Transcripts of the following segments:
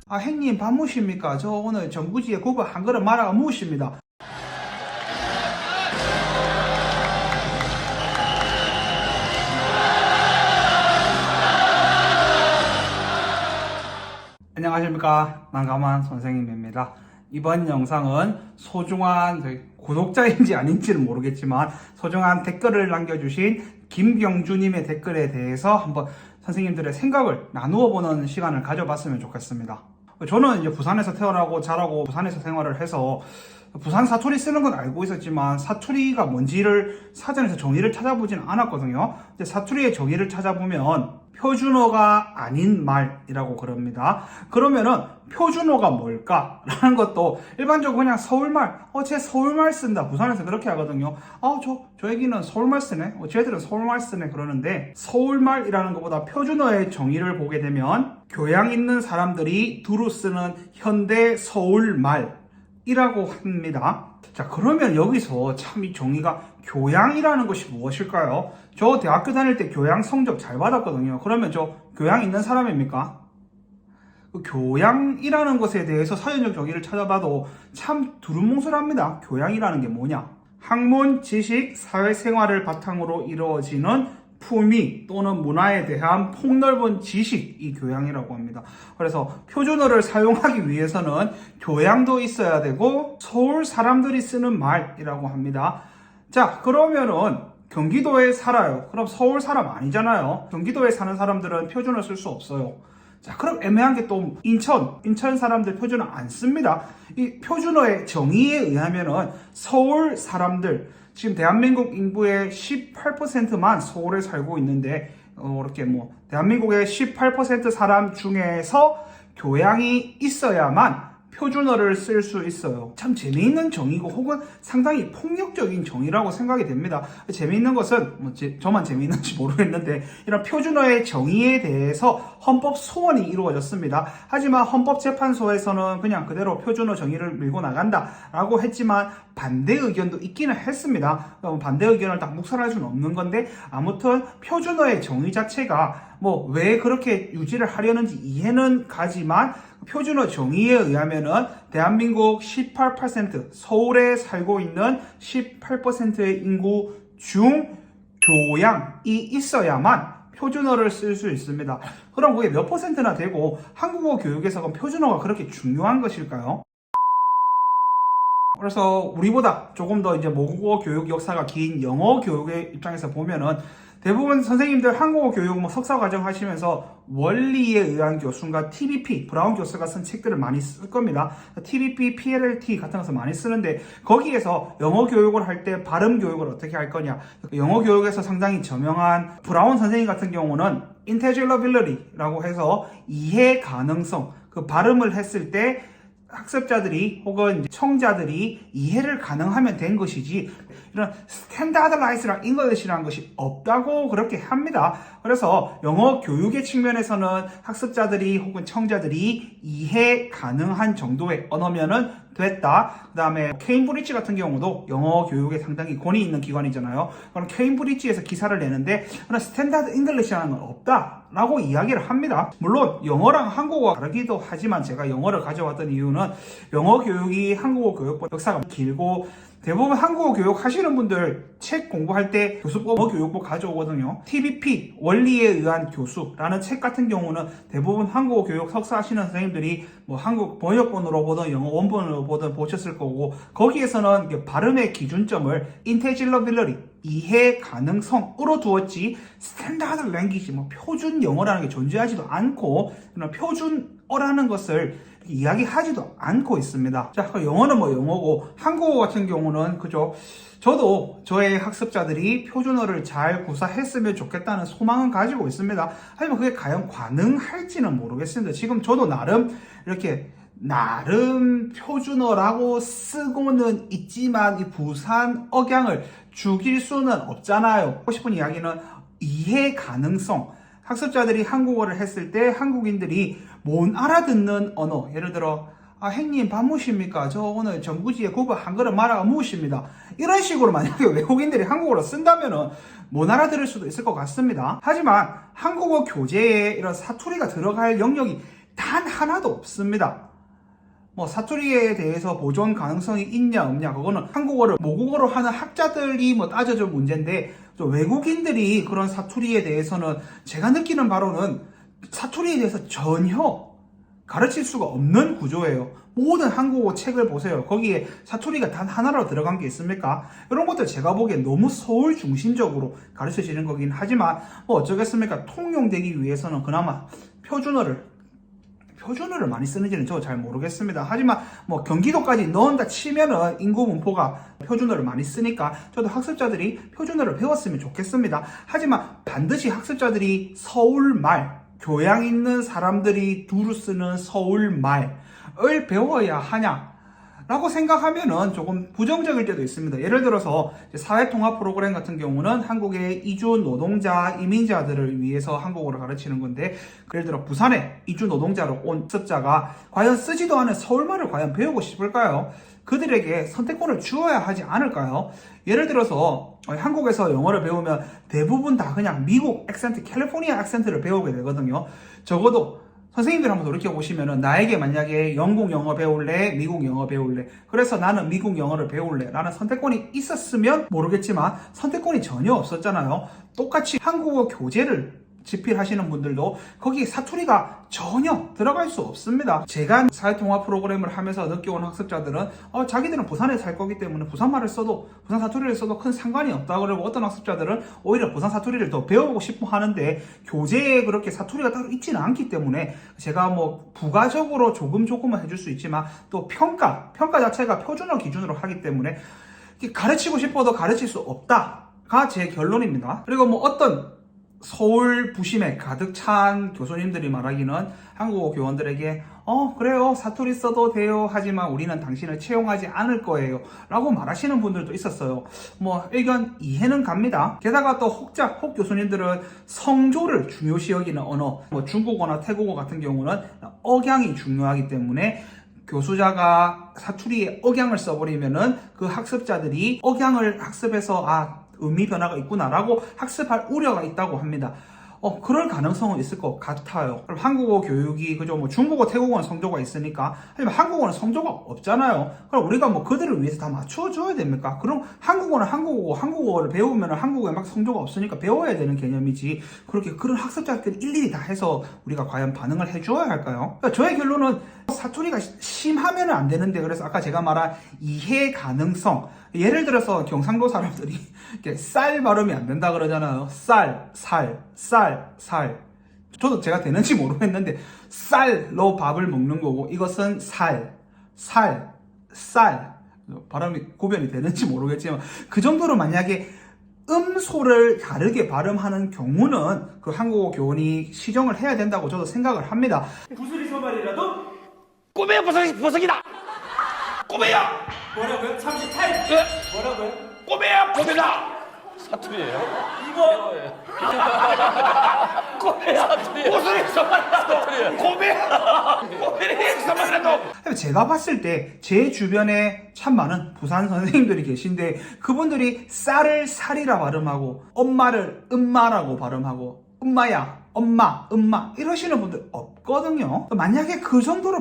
아, 형님 밥 무십니까? 저 오늘 전구지에 국을 한 그릇 말아가 무십니다. 안녕하십니까, 난감한 선생님입니다. 이번 영상은 소중한 구독자인지 아닌지는 모르겠지만 소중한 댓글을 남겨주신 김경주님의 댓글에 대해서 한번 선생님들의 생각을 나누어 보는 시간을 가져봤으면 좋겠습니다. 저는 이제 부산에서 태어나고 자라고 부산에서 생활을 해서 부산 사투리 쓰는 건 알고 있었지만 사투리가 뭔지를 사전에서 정의를 찾아보진 않았거든요. 이제 사투리의 정의를 찾아보면 표준어가 아닌 말이라고 그럽니다. 그러면은 표준어가 뭘까? 라는 것도 일반적으로 그냥 서울말, 쟤 서울말 쓴다. 부산에서 그렇게 하거든요. 저 애기는 서울말 쓰네. 쟤들은 서울말 쓰네. 그러는데 서울말이라는 것보다 표준어의 정의를 보게 되면 교양 있는 사람들이 두루 쓰는 현대 서울말이라고 합니다. 자, 그러면 여기서 참 이 정의가 교양이라는 것이 무엇일까요? 저 대학교 다닐 때 교양 성적 잘 받았거든요. 그러면 저 교양 있는 사람입니까? 그 교양이라는 것에 대해서 사전적 정의를 찾아봐도 참 두루뭉술합니다. 교양이라는 게 뭐냐? 학문, 지식, 사회생활을 바탕으로 이루어지는 품위 또는 문화에 대한 폭넓은 지식이 교양이라고 합니다. 그래서 표준어를 사용하기 위해서는 교양도 있어야 되고 서울 사람들이 쓰는 말이라고 합니다. 자, 그러면은 경기도에 살아요. 그럼 서울 사람 아니잖아요. 경기도에 사는 사람들은 표준어 쓸 수 없어요. 자, 그럼 애매한 게 또 인천 사람들 표준어 안 씁니다. 이 표준어의 정의에 의하면은 서울 사람들, 지금 대한민국 인구의 18%만 서울에 살고 있는데 이렇게 대한민국의 18% 사람 중에서 교양이 있어야만 표준어를 쓸 수 있어요. 참 재미있는 정의고 혹은 상당히 폭력적인 정의라고 생각이 됩니다. 재미있는 것은 저만 재미있는지 모르겠는데 이런 표준어의 정의에 대해서 헌법 소원이 이루어졌습니다. 하지만 헌법재판소에서는 그냥 그대로 표준어 정의를 밀고 나간다라고 했지만 반대 의견도 있기는 했습니다. 반대 의견을 딱 묵살할 수는 없는 건데 아무튼 표준어의 정의 자체가 왜 그렇게 유지를 하려는지 이해는 가지만 표준어 정의에 의하면은 대한민국 18% 서울에 살고 있는 18%의 인구 중 교양이 있어야만 표준어를 쓸 수 있습니다. 그럼 그게 몇 %나 되고 한국어 교육에서 그럼 표준어가 그렇게 중요한 것일까요? 그래서 우리보다 조금 더 이제 모국어 교육 역사가 긴 영어 교육의 입장에서 보면은 대부분 선생님들 한국어 교육 석사 과정 하시면서 원리에 의한 교수인가 TBP, 브라운 교수가 쓴 책들을 많이 쓸 겁니다. TBP, PLLT 같은 것을 많이 쓰는데 거기에서 영어 교육을 할 때 발음 교육을 어떻게 할 거냐. 영어 교육에서 상당히 저명한 브라운 선생님 같은 경우는 intelligibility라고 해서 이해 가능성, 그 발음을 했을 때 학습자들이 혹은 청자들이 이해를 가능하면 된 것이지 이런 스탠다드라이즈랑 잉글리시라는 것이 없다고 그렇게 합니다. 그래서 영어 교육의 측면에서는 학습자들이 혹은 청자들이 이해 가능한 정도의 언어면은 됐다. 그 다음에 케임브리지 같은 경우도 영어 교육에 상당히 권위 있는 기관이잖아요. 그럼 케임브리지에서 기사를 내는데 그런 스탠다드 잉글리시라는 건 없다라고 이야기를 합니다. 물론 영어랑 한국어가 다르기도 하지만 제가 영어를 가져왔던 이유는 영어 교육이 한국어 교육보다 역사가 길고 대부분 한국어 교육 하시는 분들 책 공부할 때 교수법 교육법 가져오거든요. TBP 원리에 의한 교수라는 책 같은 경우는 대부분 한국어 교육 석사 하시는 선생님들이 한국 번역본으로 보든 영어 원본으로 보든 보셨을 거고 거기에서는 발음의 기준점을 intelligibility 이해 가능성으로 두었지 스탠다드 랭귀지 표준 영어라는 게 존재하지도 않고 표준어라는 것을 이야기하지도 않고 있습니다. 자, 영어는 영어고 한국어 같은 경우는 그죠? 저도 저의 학습자들이 표준어를 잘 구사했으면 좋겠다는 소망은 가지고 있습니다. 하지만 그게 과연 가능할지는 모르겠습니다. 지금 저도 나름 표준어라고 쓰고는 있지만 이 부산 억양을 죽일 수는 없잖아요. 하고 싶은 이야기는 이해 가능성. 학습자들이 한국어를 했을 때 한국인들이 못 알아듣는 언어, 예를 들어 아, 형님 밥 무십니까? 저 오늘 전부지에 국밥 한 그릇 말아가 무십니다. 이런 식으로 만약에 외국인들이 한국어로 쓴다면은 못 알아들을 수도 있을 것 같습니다. 하지만 한국어 교재에 이런 사투리가 들어갈 영역이 단 하나도 없습니다. 뭐 사투리에 대해서 보존 가능성이 있냐 없냐 그거는 한국어를 모국어로 하는 학자들이 뭐 따져줄 문제인데, 또 외국인들이 그런 사투리에 대해서는 제가 느끼는 바로는 사투리에 대해서 전혀 가르칠 수가 없는 구조예요. 모든 한국어 책을 보세요. 거기에 사투리가 단 하나로 들어간 게 있습니까? 이런 것들 제가 보기엔 너무 서울 중심적으로 가르쳐지는 거긴 하지만 뭐 어쩌겠습니까? 통용되기 위해서는 그나마 표준어를 많이 쓰는지는 저 잘 모르겠습니다. 하지만 뭐 경기도까지 넣은다 치면은 인구 분포가 표준어를 많이 쓰니까 저도 학습자들이 표준어를 배웠으면 좋겠습니다. 하지만 반드시 학습자들이 서울말, 교양 있는 사람들이 두루 쓰는 서울말을 배워야 하냐 라고 생각하면은 조금 부정적일 때도 있습니다. 예를 들어서 사회통합 프로그램 같은 경우는 한국의 이주 노동자, 이민자들을 위해서 한국어를 가르치는 건데, 예를 들어 부산에 이주 노동자로 온 학습자가 과연 쓰지도 않은 서울말을 과연 배우고 싶을까요? 그들에게 선택권을 주어야 하지 않을까요? 예를 들어서 한국에서 영어를 배우면 대부분 다 그냥 미국 액센트, 캘리포니아 액센트를 배우게 되거든요. 적어도 선생님들 한번 돌이켜보시면은 나에게 만약에 영국 영어 배울래, 미국 영어 배울래, 그래서 나는 미국 영어를 배울래 라는 선택권이 있었으면 모르겠지만 선택권이 전혀 없었잖아요. 똑같이 한국어 교재를 집필하시는 분들도 거기에 사투리가 전혀 들어갈 수 없습니다. 제가 사회통합 프로그램을 하면서 느껴온 학습자들은 자기들은 부산에 살 거기 때문에 부산말을 써도, 부산 사투리를 써도 큰 상관이 없다 그러고, 어떤 학습자들은 오히려 부산 사투리를 더 배워보고 싶어 하는데 교재에 그렇게 사투리가 따로 있지는 않기 때문에 제가 뭐 부가적으로 조금은 해줄 수 있지만 또 평가 자체가 표준어 기준으로 하기 때문에 가르치고 싶어도 가르칠 수 없다가 제 결론입니다. 그리고 뭐 어떤 서울 부심에 가득 찬 교수님들이 말하기는 한국어 교원들에게 그래요, 사투리 써도 돼요, 하지만 우리는 당신을 채용하지 않을 거예요 라고 말하시는 분들도 있었어요. 뭐 의견 이해는 갑니다. 게다가 또 혹 교수님들은 성조를 중요시 여기는 언어, 뭐 중국어나 태국어 같은 경우는 억양이 중요하기 때문에 교수자가 사투리에 억양을 써버리면은 그 학습자들이 억양을 학습해서 의미 변화가 있구나라고 학습할 우려가 있다고 합니다. 그럴 가능성은 있을 것 같아요. 그럼 한국어 교육이 그죠? 뭐 중국어, 태국어는 성조가 있으니까, 하지만 한국어는 성조가 없잖아요. 그럼 우리가 뭐 그들을 위해서 다 맞춰줘야 됩니까? 그럼 한국어는 한국어고, 한국어를 배우면 한국어에 막 성조가 없으니까 배워야 되는 개념이지, 그렇게 그런 학습자들끼리 일일이 다 해서 우리가 과연 반응을 해줘야 할까요? 그러니까 저의 결론은 사투리가 심하면 안 되는데, 그래서 아까 제가 말한 이해 가능성, 예를 들어서 경상도 사람들이 이렇게 쌀 발음이 안 된다 그러잖아요. 쌀. 저도 제가 되는지 모르겠는데 쌀로 밥을 먹는 거고, 이것은 살. 발음이 구별이 되는지 모르겠지만 그 정도로 만약에 음소를 다르게 발음하는 경우는 그 한국어 교원이 시정을 해야 된다고 저도 생각을 합니다. 구슬이 서말이라도 꼬매야 보석이다. 꼬매야. 뭐라고요? 38. 네? 뭐라고요? 꼬매야 사투리예요? 이거 꼬매야 사투리예요. 무슨 사투리예요? 꼬매야 사투리라도. 제가 봤을 때 제 주변에 참 많은 부산 선생님들이 계신데 그분들이 쌀을 살이라 발음하고 엄마를 음마라고 발음하고 엄마야 엄마 이러시는 분들 없거든요. 만약에 그 정도로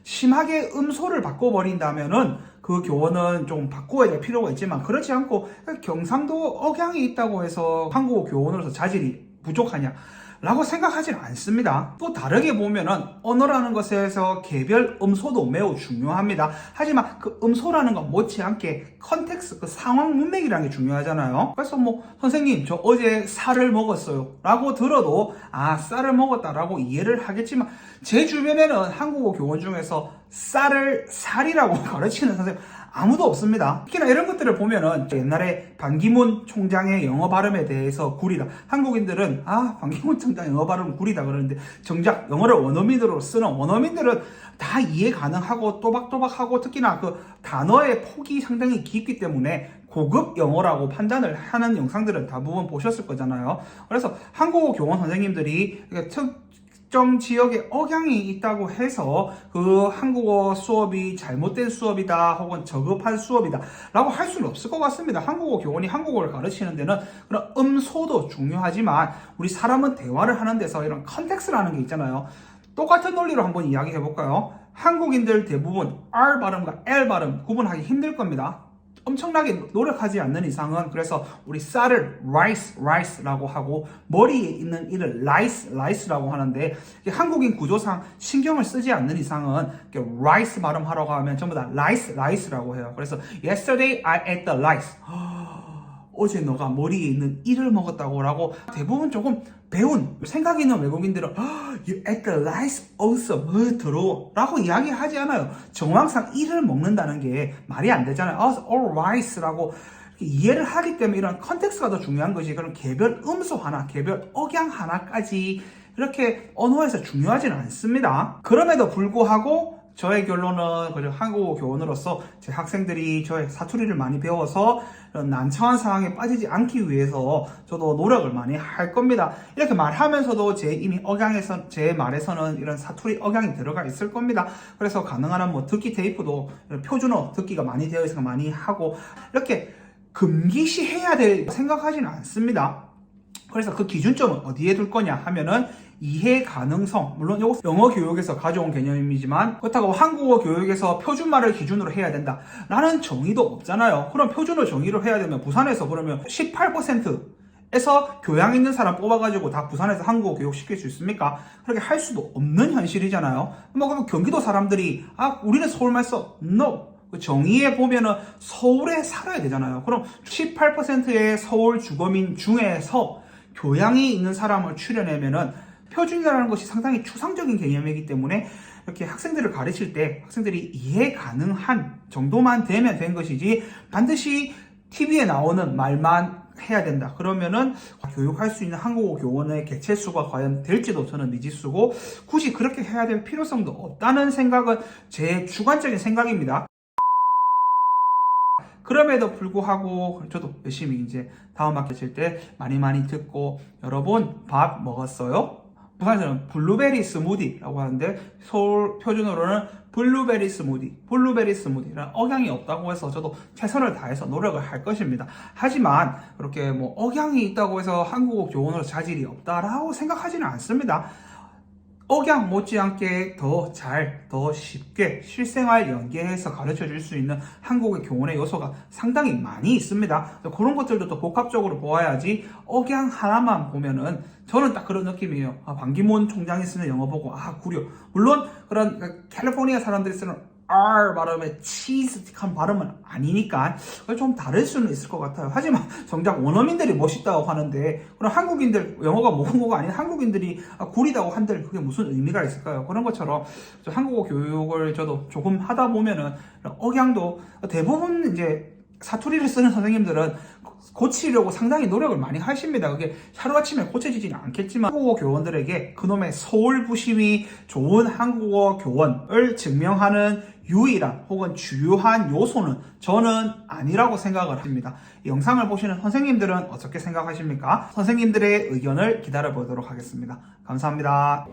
심하게 음소를 바꿔버린다면은 그 교원은 좀 바꾸어야 될 필요가 있지만, 그렇지 않고 경상도 억양이 있다고 해서 한국어 교원으로서 자질이 부족하냐 라고 생각하지는 않습니다. 또 다르게 보면은 언어라는 것에서 개별 음소도 매우 중요합니다. 하지만 그 음소라는 건 못지않게 컨텍스트, 그 상황 문맥이라는 게 중요하잖아요. 그래서 뭐 선생님 저 어제 쌀을 먹었어요 라고 들어도 쌀을 먹었다라고 이해를 하겠지만, 제 주변에는 한국어 교원 중에서 쌀을 살이라고 가르치는 선생님 아무도 없습니다. 특히나 이런 것들을 보면은 옛날에 반기문 총장의 영어 발음에 대해서 구리다, 한국인들은 반기문 총장 영어 발음 구리다 그러는데, 정작 영어를 원어민으로 쓰는 원어민들은 다 이해 가능하고 또박또박하고, 특히나 그 단어의 폭이 상당히 깊기 때문에 고급 영어라고 판단을 하는 영상들을 대부분 보셨을 거잖아요. 그래서 한국어 교원 선생님들이 특정 지역에 억양이 있다고 해서 그 한국어 수업이 잘못된 수업이다 혹은 저급한 수업이다 라고 할 수는 없을 것 같습니다. 한국어 교원이 한국어를 가르치는 데는 그런 음소도 중요하지만 우리 사람은 대화를 하는 데서 이런 컨텍스트라는 게 있잖아요. 똑같은 논리로 한번 이야기해 볼까요? 한국인들 대부분 R 발음과 L 발음 구분하기 힘들 겁니다. 엄청나게 노력하지 않는 이상은. 그래서 우리 쌀을 rice라고 하고 머리에 있는 이를 rice라고 하는데 한국인 구조상 신경을 쓰지 않는 이상은 rice 발음하라고 하면 전부 다 rice라고 해요. 그래서 yesterday I ate the rice. 어제 너가 머리에 있는 이를 먹었다고 라고 대부분 조금 배운 생각 있는 외국인들은 You ate the rice also 더러워 라고 이야기하지 않아요. 정황상 이를 먹는다는 게 말이 안 되잖아요. all rice라고 이해를 하기 때문에 이런 컨텍스트가 더 중요한 것이 그런 개별 음소 하나, 개별 억양 하나까지 이렇게 언어에서 중요하지는 않습니다. 그럼에도 불구하고 저의 결론은 그저 한국어 교원으로서 제 학생들이 저의 사투리를 많이 배워서 이런 난처한 상황에 빠지지 않기 위해서 저도 노력을 많이 할 겁니다. 이렇게 말하면서도 제 이미 억양에서 제 말에서는 이런 사투리 억양이 들어가 있을 겁니다. 그래서 가능한 한 뭐 듣기 테이프도 이런 표준어 듣기가 많이 되어 있어서 많이 하고 이렇게 금기시 해야 될 생각하지는 않습니다. 그래서 그 기준점은 어디에 둘 거냐 하면은 이해 가능성. 물론 이거 영어 교육에서 가져온 개념이지만 그렇다고 한국어 교육에서 표준말을 기준으로 해야 된다 라는 정의도 없잖아요. 그럼 표준어 정의를 해야 되면 부산에서 그러면 18%에서 교양 있는 사람 뽑아가지고 다 부산에서 한국어 교육 시킬 수 있습니까? 그렇게 할 수도 없는 현실이잖아요. 뭐 그럼 경기도 사람들이 우리는 서울말 써. No. 정의에 보면은 서울에 살아야 되잖아요. 그럼 18%의 서울 주거민 중에서 교양이 있는 사람을 추려내면은 표준이라는 것이 상당히 추상적인 개념이기 때문에 이렇게 학생들을 가르칠 때 학생들이 이해 가능한 정도만 되면 된 것이지 반드시 TV에 나오는 말만 해야 된다. 그러면은 교육할 수 있는 한국어 교원의 개체수가 과연 될지도 저는 미지수고 굳이 그렇게 해야 될 필요성도 없다는 생각은 제 주관적인 생각입니다. 그럼에도 불구하고 저도 열심히 이제 다음 학기 칠 때 많이 듣고 여러분 밥 먹었어요? 부산에서는 블루베리 스무디라고 하는데 서울 표준어로는 블루베리 스무디라는 억양이 없다고 해서 저도 최선을 다해서 노력을 할 것입니다. 하지만 그렇게 뭐 억양이 있다고 해서 한국어 교원으로 자질이 없다라고 생각하지는 않습니다. 억양 못지않게 더 쉽게 실생활 연계해서 가르쳐 줄 수 있는 한국의 교원의 요소가 상당히 많이 있습니다. 그런 것들도 또 복합적으로 보아야지 억양 하나만 보면은 저는 딱 그런 느낌이에요. 반기문 총장이 쓰는 영어 보고 구려. 물론 그런 캘리포니아 사람들이 쓰는 R 발음의 치즈틱한 발음은 아니니까 좀 다를 수는 있을 것 같아요. 하지만 정작 원어민들이 멋있다고 하는데 그럼 한국인들 영어가 모국어가 아닌 한국인들이 구리다고 한들 그게 무슨 의미가 있을까요? 그런 것처럼 한국어 교육을 저도 조금 하다 보면은 억양도 대부분 이제 사투리를 쓰는 선생님들은 고치려고 상당히 노력을 많이 하십니다. 그게 하루아침에 고쳐지지는 않겠지만 한국어 교원들에게 그놈의 서울 부심이 좋은 한국어 교원을 증명하는 유일한 혹은 주요한 요소는 저는 아니라고 생각을 합니다. 이 영상을 보시는 선생님들은 어떻게 생각하십니까? 선생님들의 의견을 기다려 보도록 하겠습니다. 감사합니다.